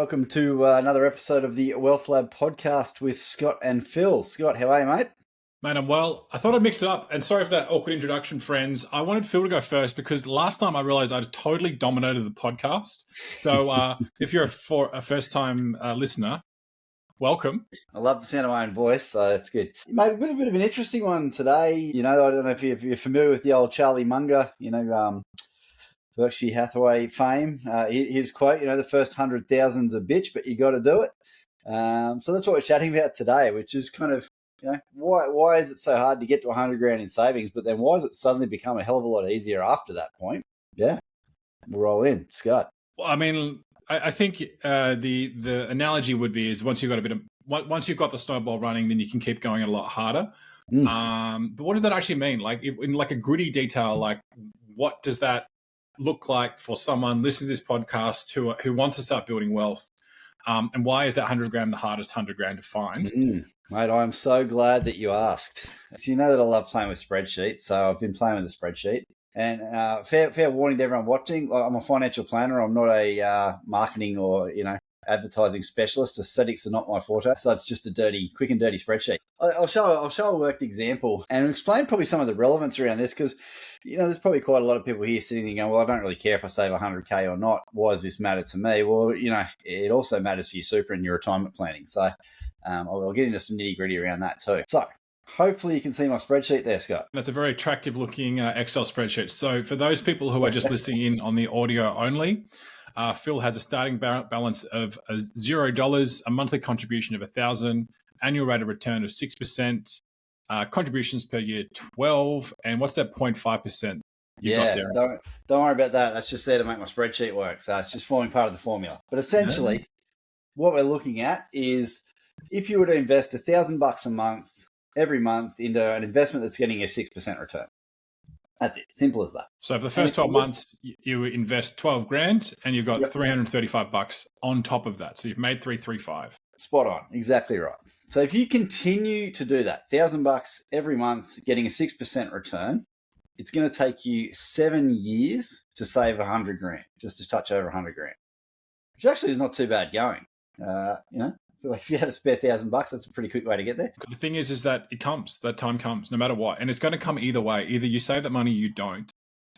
welcome to another episode of the WealthLab Podcast with Scott and Phil. Scott, how are you, mate? Mate, I'm well. I thought I'd mix it up. And sorry for that awkward introduction, friends. I wanted Phil to go first because last time I realized I'd totally dominated the podcast. So if you're a first-time listener, welcome. I love the sound of my own voice, so that's good. Mate, a bit of an interesting one today. You know, I don't know if you're familiar with the old Charlie Munger, Berkshire Hathaway fame. His quote, the first 100,000's a bitch, but you got to do it. So that's what we're chatting about today, which is kind of, why is it so hard to get to 100 grand in savings, but then why has it suddenly become a hell of a lot easier after that point? Yeah, we'll roll in. Scott. Well, I mean, I think the analogy would be is once you've got the snowball running, then you can keep going a lot harder. But what does that actually mean? Like in like a gritty detail, like what does that look like for someone listening to this podcast who wants to start building wealth? And why is that 100 grand the hardest 100 grand to find? Mate, I'm so glad that you asked. So you know that I love playing with spreadsheets, so I've been playing with the spreadsheet. And fair warning to everyone watching, I'm a financial planner. I'm not a marketing or, advertising specialist. Aesthetics are not my forte. So it's just a quick and dirty spreadsheet. I'll show a worked example and explain probably some of the relevance around this because, there's probably quite a lot of people here sitting there going, well, I don't really care if I save 100K or not. Why does this matter to me? Well, it also matters for your super and your retirement planning. So I'll get into some nitty gritty around that too. So hopefully you can see my spreadsheet there, Scott. That's a very attractive looking Excel spreadsheet. So for those people who are just listening in on the audio only, Phil has a starting balance of $0, a monthly contribution of $1,000, annual rate of return of 6%, contributions per year 12, and what's that 0.5% you got there? Don't worry about that. That's just there to make my spreadsheet work. So it's just forming part of the formula. But essentially, what we're looking at is if you were to invest $1,000 a month every month into an investment that's getting a 6% return. That's it. Simple as that. So for the first 12 months, you invest 12 grand and you've got $335 on top of that. So you've made 335. Spot on. Exactly right. So if you continue to do that, $1,000 every month, getting a 6% return, it's going to take you 7 years to save 100 grand, just to touch over 100 grand, which actually is not too bad going. So if you had to spare $1,000, that's a pretty quick way to get there. The thing is that that time comes no matter what. And it's going to come either way. Either you save that money, you don't.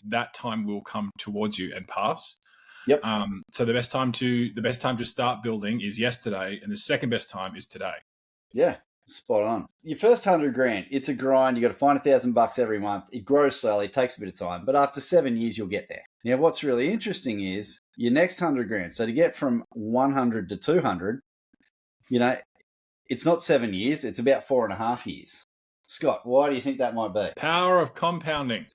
That time will come towards you and pass. Yep. So the best time to start building is yesterday, and the second best time is today. Yeah, spot on. Your first 100 grand, it's a grind. You got to find $1,000 every month. It grows slowly, it takes a bit of time, but after 7 years, you'll get there. Now, what's really interesting is your next 100 grand. So to get from 100 to 200, it's not 7 years, it's about 4.5 years. Scott, why do you think that might be? Power of compounding.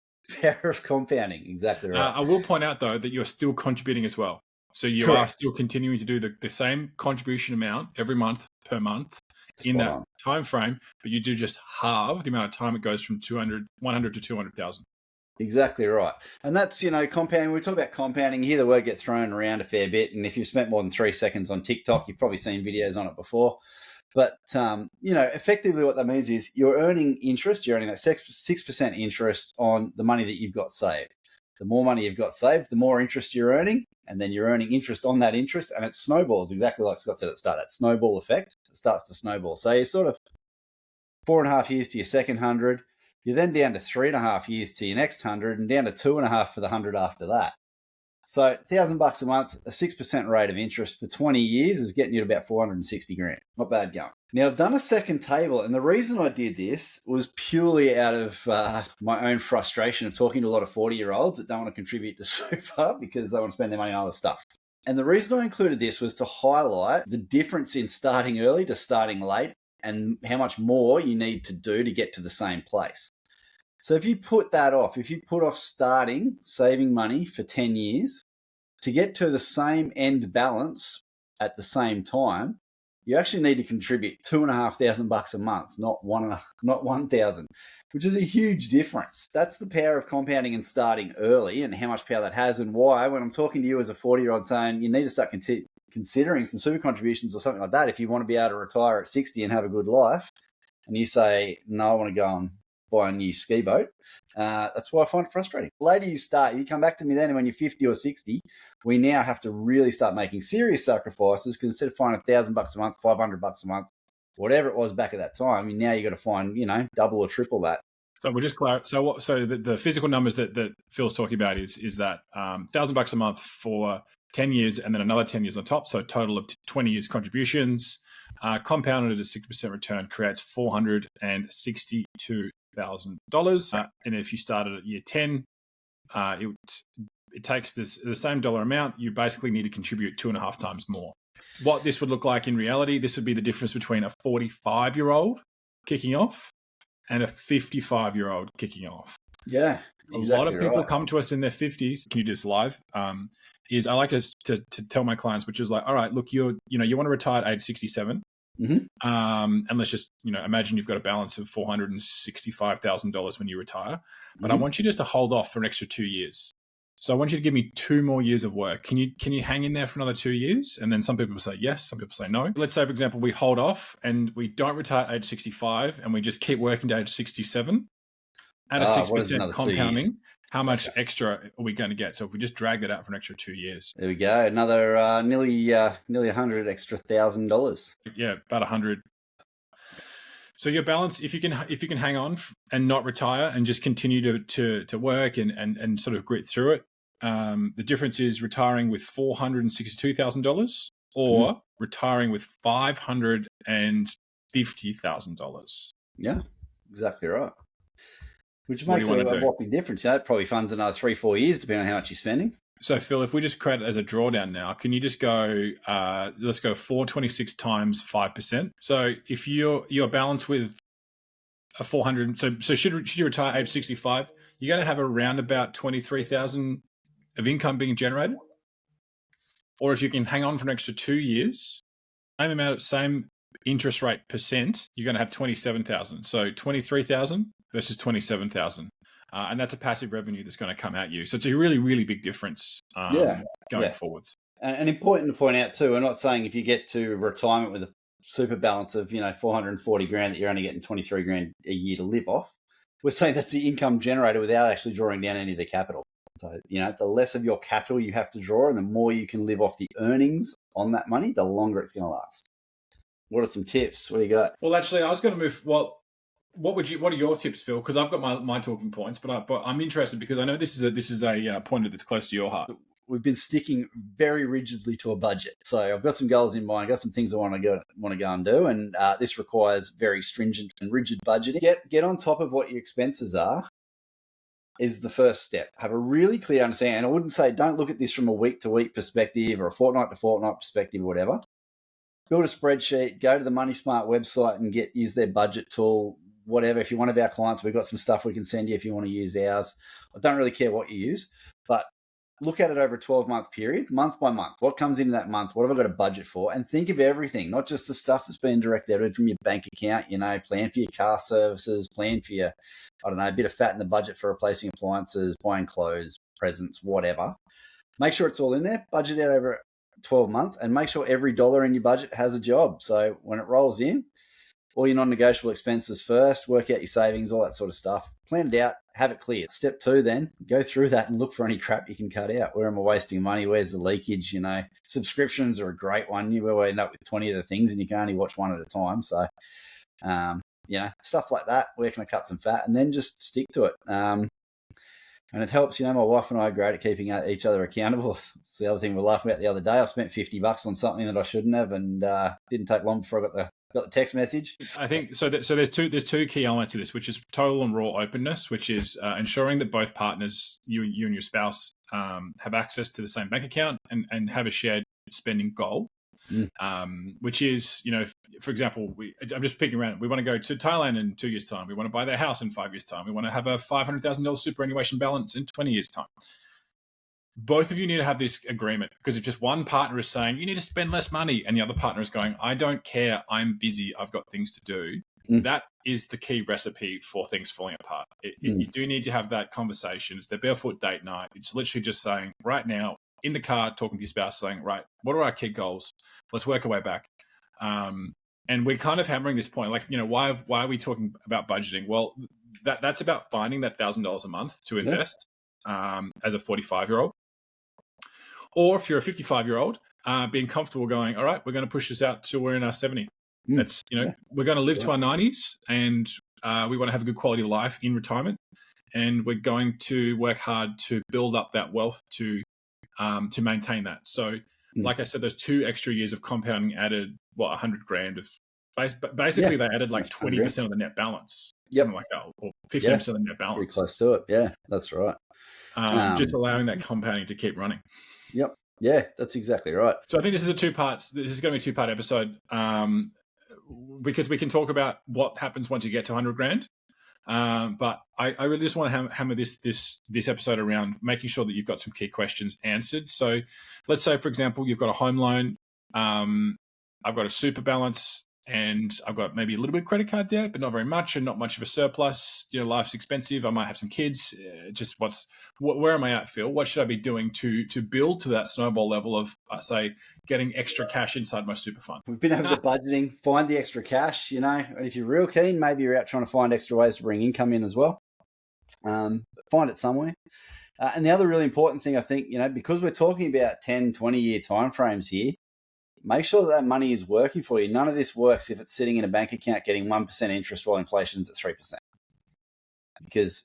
Power of compounding, exactly right. I will point out, though, that you're still contributing as well. So you are still continuing to do the same contribution amount every month per month in that time frame, but you do just halve the amount of time it goes from 100 to 200,000. Exactly right. And that's, compounding. We talk about compounding. You hear the word get thrown around a fair bit. And if you've spent more than 3 seconds on TikTok, you've probably seen videos on it before. But, effectively what that means is you're earning interest. You're earning that 6% interest on the money that you've got saved. The more money you've got saved, the more interest you're earning. And then you're earning interest on that interest. And it snowballs, exactly like Scott said at the start, that snowball effect. It starts to snowball. So you're sort of 4.5 years to your second 100. You're then down to 3.5 years to your next 100 and down to 2.5 for the 100 after that. So $1,000 a month, a 6% rate of interest for 20 years is getting you to about 460 grand. Not bad going. Now, I've done a second table, and the reason I did this was purely out of my own frustration of talking to a lot of 40-year-olds that don't want to contribute to super because they want to spend their money on other stuff. And the reason I included this was to highlight the difference in starting early to starting late and how much more you need to do to get to the same place. So if you put off starting saving money for 10 years to get to the same end balance at the same time, you actually need to contribute $2,500 a month, not 1,000, which is a huge difference. That's the power of compounding and starting early and how much power that has and why when I'm talking to you as a 40-year-old saying you need to start considering some super contributions or something like that if you want to be able to retire at 60 and have a good life, and you say, no, I want to go and buy a new ski boat. That's why I find it frustrating. The later you start, you come back to me then when you're 50 or 60, we now have to really start making serious sacrifices, because instead of finding $1,000 a month, $500 a month, whatever it was back at that time, now you got to find, double or triple that. So we'll just clarify. So the physical numbers that Phil's talking about is that $1,000 a month for 10 years and then another 10 years on top. So a total of 20 years contributions, compounded at a 6% return, creates $462,000. And if you started at year 10, it takes the same dollar amount. You basically need to contribute 2.5 times more. What this would look like in reality, this would be the difference between a 45-year-old kicking off and a 55-year-old kicking off. Yeah, exactly. A lot of people come to us in their 50s. Can you do this live? Is I like to tell my clients, which is like, all right, look, you want to retire at age 67. Mm-hmm. And let's just, imagine you've got a balance of $465,000 when you retire. But I want you just to hold off for an extra 2 years. So I want you to give me 2 more years of work. Can you hang in there for another 2 years? And then some people say yes, some people say no. Let's say, for example, we hold off and we don't retire at age 65 and we just keep working to age 67 at a 6% compounding. How much extra are we going to get? So if we just drag that out for an extra 2 years. There we go. Another nearly 100 extra $1,000. Yeah, about 100. So your balance, if you can hang on and not retire and just continue to work and sort of grit through it, the difference is retiring with $462,000 or retiring with $550,000. Yeah, exactly right. Which makes a whopping difference. It probably funds another 3-4 years, depending on how much you're spending. So Phil, if we just create it as a drawdown now, can you just go, let's go 426 times 5%. So if you're balanced with a 400, so should you retire age 65, you're going to have around about 23,000 of income being generated. Or if you can hang on for an extra 2 years, same interest rate percent, you're going to have 27,000. So 23,000 versus 27,000. And that's a passive revenue that's going to come at you. So it's a really, really big difference going forwards. And important to point out too, we're not saying if you get to retirement with a super balance of, $440,000 that you're only getting $23,000 a year to live off. We're saying that's the income generated without actually drawing down any of the capital. So, the less of your capital you have to draw and the more you can live off the earnings on that money, the longer it's going to last. What are some tips? What do you got? Well, actually, I was going to move. What are your tips, Phil? Because I've got my talking points, but I'm interested because I know this is a point that's close to your heart. We've been sticking very rigidly to a budget. So I've got some goals in mind. I've got some things I want to go and do, and this requires very stringent and rigid budgeting. Get on top of what your expenses are is the first step. Have a really clear understanding. And I wouldn't say don't look at this from a week-to-week perspective or a fortnight-to-fortnight perspective or whatever. Build a spreadsheet, go to the Money Smart website and use their budget tool, whatever. If you're one of our clients, we've got some stuff we can send you if you want to use ours. I don't really care what you use, but look at it over a 12-month period, month by month. What comes into that month? What have I got a budget for? And think of everything, not just the stuff that's being direct debited from your bank account. Plan for your car services, plan for your, a bit of fat in the budget for replacing appliances, buying clothes, presents, whatever. Make sure it's all in there. Budget out over 12 months and make sure every dollar in your budget has a job. So when it rolls in, all your non-negotiable expenses first, work out your savings, all that sort of stuff. Plan it out, have it clear. Step 2, then go through that and look for any crap you can cut out. Where am I wasting money? Where's the leakage? Subscriptions are a great one. You will end up with 20 of the things and you can only watch one at a time. So, stuff like that. Where can I cut some fat? And then just stick to it. And it helps, my wife and I are great at keeping each other accountable. It's the other thing we were laughing about the other day. I spent $50 on something that I shouldn't have, and didn't take long before I got the text message. I think so. There's two key elements to this, which is total and raw openness, which is ensuring that both partners, you and your spouse, have access to the same bank account and have a shared spending goal. Which is, for example, I'm just picking around. We want to go to Thailand in 2 years' time. We want to buy their house in 5 years' time. We want to have a $500,000 superannuation balance in 20 years' time. Both of you need to have this agreement, because if just one partner is saying you need to spend less money and the other partner is going, I don't care, I'm busy, I've got things to do, that is the key recipe for things falling apart. You do need to have that conversation. It's the barefoot date night. It's literally just saying right now, in the car, talking to your spouse, saying, right, what are our key goals? Let's work our way back. And we're kind of hammering this point, why are we talking about budgeting? Well, that's about finding that $1,000 a month to invest as a 45-year-old. Or if you're a 55-year-old, being comfortable going, all right, we're going to push this out till we're in our 70s. That's, we're going to live to our 90s, and we want to have a good quality of life in retirement. And we're going to work hard to build up that wealth to maintain that. So, like I said, those 2 extra years of compounding added, $100,000 of basically they added like 20% of the net balance, something like that, or 15% of the net balance. Pretty close to it. Yeah, that's right. Just allowing that compounding to keep running. Yep. Yeah, that's exactly right. So I think this is This is going to be a 2-part episode, because we can talk about what happens once you get to 100,000. But I really just want to hammer this episode around making sure that you've got some key questions answered. So let's say, for example, you've got a home loan. I've got a super balance, and I've got maybe a little bit of credit card debt, but not very much, and not much of a surplus. Life's expensive. I might have some kids. Where am I at, Phil? What should I be doing to build to that snowball level of, say, getting extra cash inside my super fund? We've been over the budgeting. Find the extra cash. And if you're real keen, maybe you're out trying to find extra ways to bring income in as well. Find it somewhere. And the other really important thing, I think, because we're talking about 10, 20-year timeframes here, make sure that money is working for you. None of this works if it's sitting in a bank account getting 1% interest while inflation's at 3%. Because,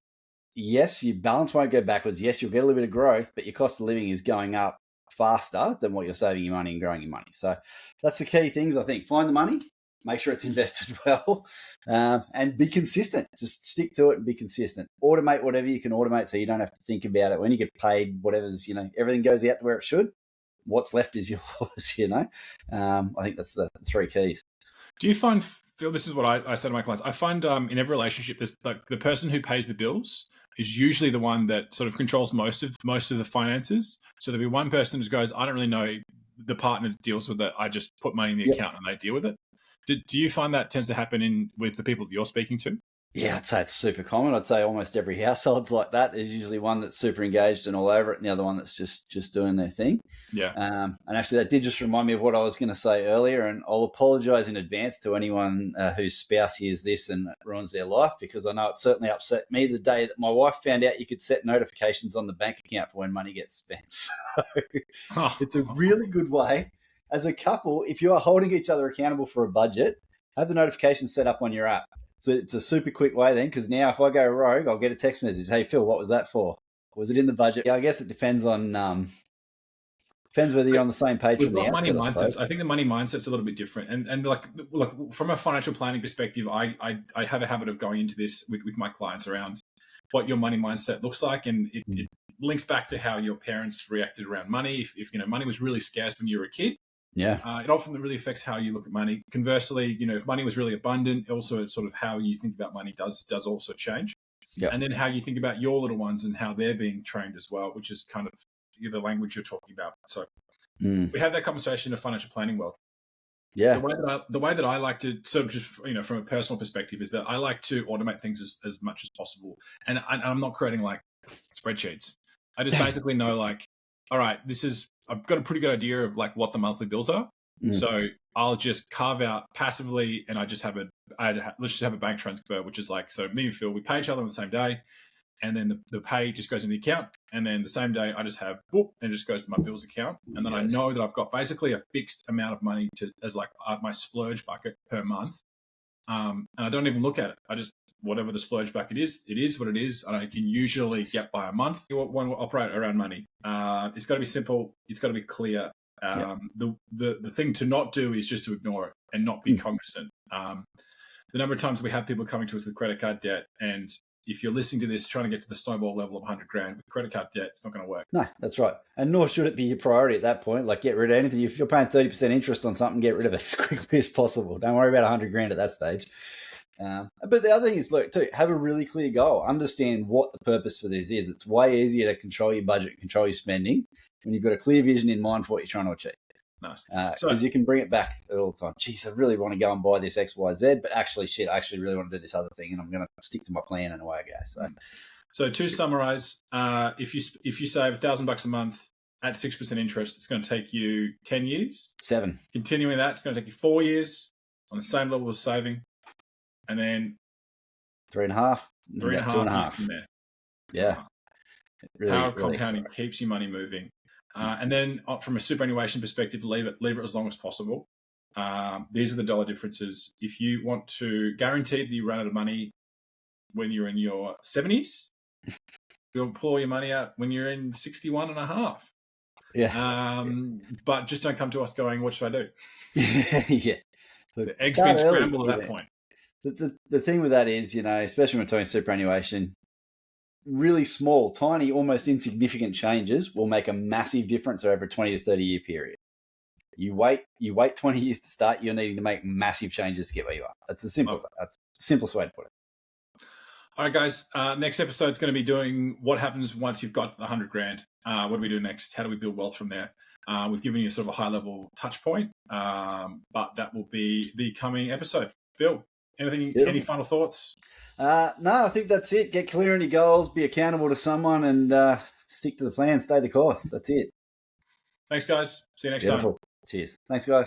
yes, your balance won't go backwards. Yes, you'll get a little bit of growth, but your cost of living is going up faster than what you're saving your money and growing your money. So that's the key things, I think. Find the money, make sure it's invested well, and be consistent. Just stick to it and be consistent. Automate whatever you can automate so you don't have to think about it. When you get paid, whatever's, everything goes out to where it should. What's left is yours, I think that's the 3 keys. Do you find, Phil, this is what I say to my clients, I find in every relationship, there's like the person who pays the bills is usually the one that sort of controls most of the finances. So there'll be one person who goes, I don't really know, the partner deals with it. I just put money in the account and they deal with it. Do you find that tends to happen with the people that you're speaking to? Yeah, I'd say it's super common. I'd say almost every household's like that. There's usually one that's super engaged and all over it, and the other one that's just doing their thing. Yeah. And actually, that did just remind me of what I was going to say earlier, and I'll apologise in advance to anyone whose spouse hears this and it ruins their life, because I know it certainly upset me the day that my wife found out you could set notifications on the bank account for when money gets spent. So it's a really good way. As a couple, if you are holding each other accountable for a budget, have the notifications set up on your app. So it's a super quick way then, because now if I go rogue, I'll get a text message. Hey, Phil, what was that for? Was it in the budget? Yeah, I guess it depends on depends whether you're on the same page from the outset. Money mindsets. I think the money mindset's a little bit different. And like, look, from a financial planning perspective, I have a habit of going into this with my clients around what your money mindset looks like, and it links back to how your parents reacted around money. If money was really scarce when you were a kid, it often really affects how you look at money. Conversely, if money was really abundant, also sort of how you think about money does also change. Yep. And then how you think about your little ones and how they're being trained as well, which is kind of the language you're talking about. So we have that conversation in a financial planning world. Yeah. The way that I like to sort of just, from a personal perspective, is that I like to automate things as much as possible. And I'm not creating like spreadsheets. I just basically know like, all right, I've got a pretty good idea of like what the monthly bills are. So I'll just carve out passively, and let's just have a bank transfer, which is like, so me and Phil, we pay each other on the same day, and then the pay just goes in the account, and then the same day I just have and it just goes to my bills account, and then I know that I've got basically a fixed amount of money as like my splurge bucket per month, and I don't even look at it. I just, whatever the splurge bucket is, it is what it is, and I can usually get by a month. When we operate around money, it's got to be simple. It's got to be clear. The thing to not do is just to ignore it and not be cognizant. The number of times we have people coming to us with credit card debt, and if you're listening to this, trying to get to the snowball level of 100 grand with credit card debt, it's not going to work. No, that's right. And nor should it be your priority at that point. Like, get rid of anything. If you're paying 30% interest on something, get rid of it as quickly as possible. Don't worry about 100 grand at that stage. But the other thing is, look, too, have a really clear goal. Understand what the purpose for this is. It's way easier to control your budget, control your spending when you've got a clear vision in mind for what you're trying to achieve. Nice. Because you can bring it back all the time. Geez, I really want to go and buy this X, Y, Z, but actually, I actually really want to do this other thing, and I'm going to stick to my plan, and away I go. So to summarize, if you save $1,000 a month at 6% interest, it's going to take you 10 years. 7. Continuing that, it's going to take you 4 years on the same level of saving, and then 3.5. 3.5 2.5 years from there. Yeah. Really, power of compounding keeps your money moving. And then from a superannuation perspective, leave it as long as possible. These are the dollar differences. If you want to guarantee that you run out of money when you're in your 70s, you'll pull all your money out when you're in 61 and a half. Yeah. But just don't come to us going, what should I do? Yeah. Look, the eggs being scrambled at that point. The thing with that is, especially when we're talking superannuation, really small, tiny, almost insignificant changes will make a massive difference over a 20 to 30 year period. You wait 20 years to start, you're needing to make massive changes to get where you are. That's the simplest way to put it. All right, guys. Next episode is going to be doing what happens once you've got 100 grand. What do we do next? How do we build wealth from there? We've given you sort of a high level touch point, but that will be the coming episode. Phil, any final thoughts? No, I think that's it. Get clear on your goals, be accountable to someone, and stick to the plan, stay the course. That's it. Thanks, guys. See you next time. Cheers. Thanks, guys.